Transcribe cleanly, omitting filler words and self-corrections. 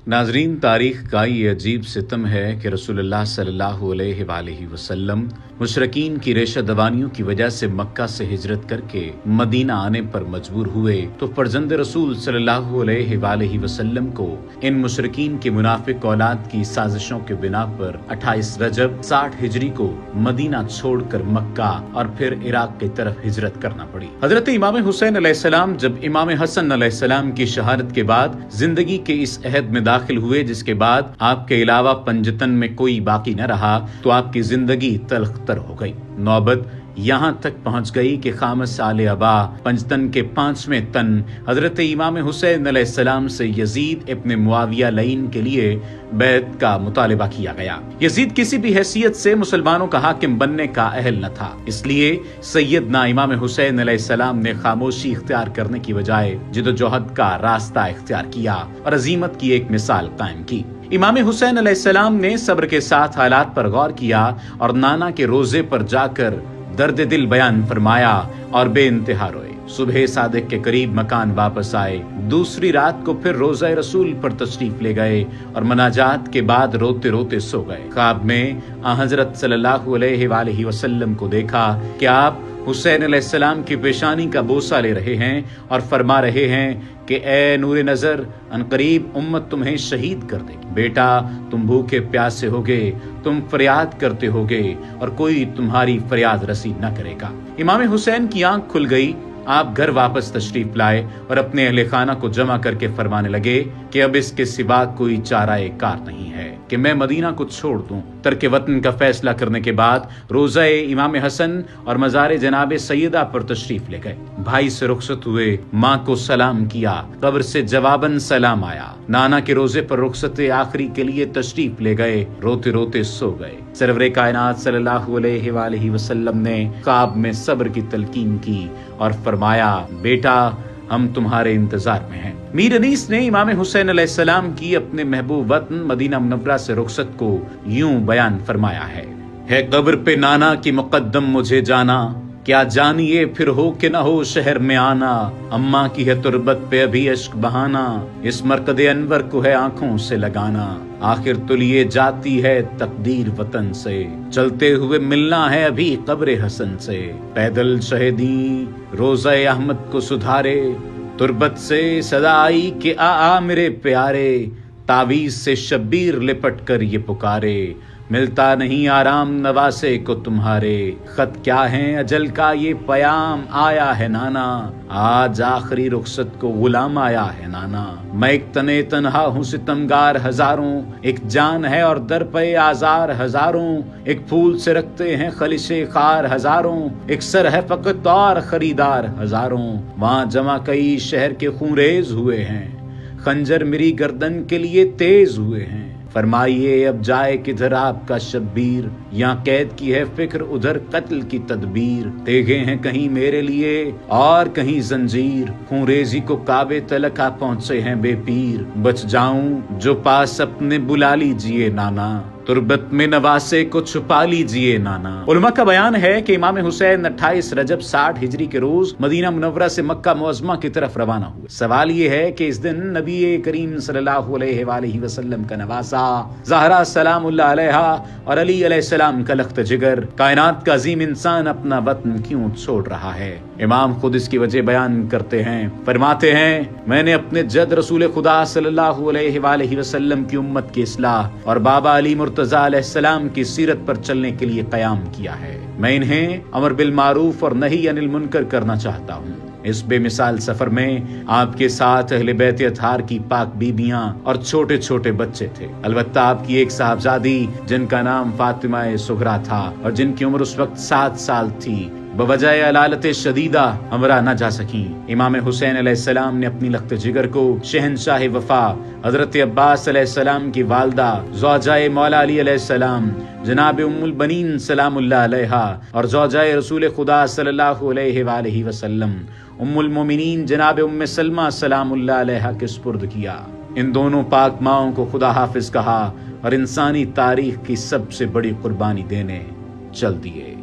नाजरीन, तारीख का ये अजीब सितम है कि रसूलुल्लाह सल्लल्लाहु अलैहि वालैहि वसल्लम मुशरकीन की रेशा दवानियों की वजह से मक्का से हिजरत करके मदीना आने पर मजबूर हुए तो फर्जंद रसूल सल्लल्लाहु अलैहि वालैहि वसल्लम को इन मुशरकीन के मुनाफिक औलाद की साजिशों के बिना पर 28 रजब 60 हिजरी को मदीना छोड़कर मक्का और फिर इराक की तरफ हिजरत करना पड़ी। हजरत इमाम हुसैन अलैहिस्सलाम जब इमाम हसन अलैहिस्सलाम की शहादत के बाद जिंदगी के इस अहद में दाखिल हुए, जिसके बाद आपके अलावा पंजतन में कोई बाकी न रहा, तो आपकी जिंदगी तल्ख तर हो गई। नौबत यहाँ तक पहुँच गई कि खामस आले अबा पंजतन के 5वें तन हजरत इमाम हुसैन अलैहिस्सलाम से यजीद इब्न मुआविया लईन के लिए बैत का मुतालिबा किया गया। यजीद किसी भी हैसियत से मुसलमानों का हाकिम बनने का अहल न था, इसलिए सैयदना इमाम हुसैन अलैहिस्सलाम ने खामोशी इख्तियार करने की बजाय जिद्दोजहद का रास्ता इख्तियार किया और अजीमत की एक मिसाल कायम की। इमाम हुसैन अलैहिस्सलाम ने सब्र के साथ हालात पर गौर किया और नाना के रोजे पर जाकर दर्द दिल बयान फरमाया और बेइंतहा रोए। सुबह सादिक के करीब मकान वापस आए। दूसरी रात को फिर रोज़ा रसूल पर तशरीफ ले गए और मनाजात के बाद रोते रोते सो गए। ख्वाब में हजरत सल्लल्लाहु अलैहि वसल्लम को देखा कि आप हुसैन अलैहिस्सलाम की पेशानी का बोसा ले रहे हैं और फरमा रहे हैं कि ए नूरे नजर, अनकरीब उम्मत तुम्हें शहीद कर देगी। बेटा, तुम भूखे प्यासे होगे, तुम फरियाद करते होगे और कोई तुम्हारी फरियाद रसी न करेगा। इमाम हुसैन की आंख खुल गई। आप घर वापस तशरीफ लाए और अपने अहले खाना को जमा करके फरमाने लगे कि अब इसके सिवा कोई चाराए कार नहीं है कि मैं मदीना को छोड़ दूं। तर्क वतन का फैसला करने के बाद रोज़ा इमाम हसन और मज़ार जनाब सैयदा पर तशरीफ ले गए। भाई से रुखसत हुए, माँ को सलाम किया, कब्र से जवाबन सलाम आया। नाना के रोजे पर रुखसत आखिरी के लिए तशरीफ ले गए, रोते रोते सो गए। सरवरे कायनात सल्लल्लाहु अलैहि वसल्लम ने ख्वाब में सब्र की तलकीन की और फरमाया, बेटा, हम तुम्हारे इंतजार में हैं। मीर अनीस ने इमाम हुसैन अलैहिस्सलाम की अपने महबूब वतन मदीना मुनव्वरा से रुखसत को यूं बयान फरमाया है कब्र पे नाना की मुकद्दम मुझे जाना, क्या जानिए फिर हो कि न हो शहर में आना। अम्मा की है तुरबत पे अभी अश्क बहाना, इस मरकदे अनवर को है आंखों से लगाना। आखिर तो लिए जाती है तकदीर वतन से, चलते हुए मिलना है अभी कब्र हसन से। पैदल शहीदी रोज़ा अहमद को सुधारे, तुरबत से सदा आई कि आ मेरे प्यारे। तावीज से शब्बीर लिपट कर ये पुकारे, मिलता नहीं आराम नवासे को तुम्हारे। खत क्या है अजल का ये पयाम आया है नाना, आज आखिरी रुखसत को गुलाम आया है नाना। मैं एक तने तन्हा हूँ सितमगार हजारों, एक जान है और दर पे आजार हजारों। एक फूल से रखते हैं खलिशे खार हजारों, एक सर है फकत और खरीदार हजारों। वहाँ जमा कई शहर के खूंरेज हुए हैं, खंजर मेरी गर्दन के लिए तेज हुए हैं। फरमाइए अब जाए किधर आपका शब्बीर, यहाँ कैद की है फिक्र उधर कत्ल की तदबीर। तेगे हैं कहीं मेरे लिए और कहीं जंजीर, खूंरेजी को काबे तलक आ पहुंचे हैं बेपीर। बच जाऊं जो पास अपने बुला लीजिए नाना, तुरबत में नवासे को छुपा लीजिए नाना। उलमा का बयान है कि इमाम हुसैन 28 रजब 60 हिजरी के रोज मदीना मुनव्वरा से मक्का मुअज़्ज़मा की तरफ रवाना हुए। सवाल ये है कि इस दिन नबी करीम सल्लल्लाहु अलैहि वसल्लम का नवासा ज़हरा सलामुल्लाह अलैहा और अली अलैहिस्सलाम का लख्त जिगर, कायनात का अजीम इंसान अपना वतन क्यों छोड़ रहा है। इमाम खुद इसकी वजह बयान करते हैं, फरमाते हैं, मैंने अपने जद रसूल खुदा सल्लल्लाहु अलैहि वसल्लम की उम्मत की इस्लाह और बाबा अली मुर्तजा अलैहिस्सलाम की सीरत पर चलने के लिए कयाम किया है। मैं इन्हें अमर बिल मारूफ और नही अनिल मुनकर करना चाहता हूँ। इस बेमिसाल सफर में आपके साथ अहले बैत अतहार की पाक बीबियां और छोटे छोटे बच्चे थे। अलबत्ता आपकी एक साहबजादी जिनका नाम फातिमा सुगरा था और जिनकी उम्र उस वक्त 7 साल थी, बवजह अलालत शदीदा हमरा न जा सकी। इमाम हुसैन अलैहिस्सलाम ने अपनी लख्त जिगर को शहनशाह वफा हजरत अब्बास अलैहिस्सलाम की वालदा ज़ौजाए मौला अली अलैहिस्सलाम जनाब उम्मुल बनीन सलामुल्लाह अलैहा और ज़ौजाए रसूल खुदा सल्लल्लाहु अलैहि वसल्लम उम्मुल मोमिनीन जनाब उम्मे सलमा सलामुल्लाह अलैहा के सुपुर्द किया। इन दोनों पाक माओं को खुदा हाफिज कहा और इंसानी तारीख की सबसे बड़ी कुर्बानी देने चल दिए।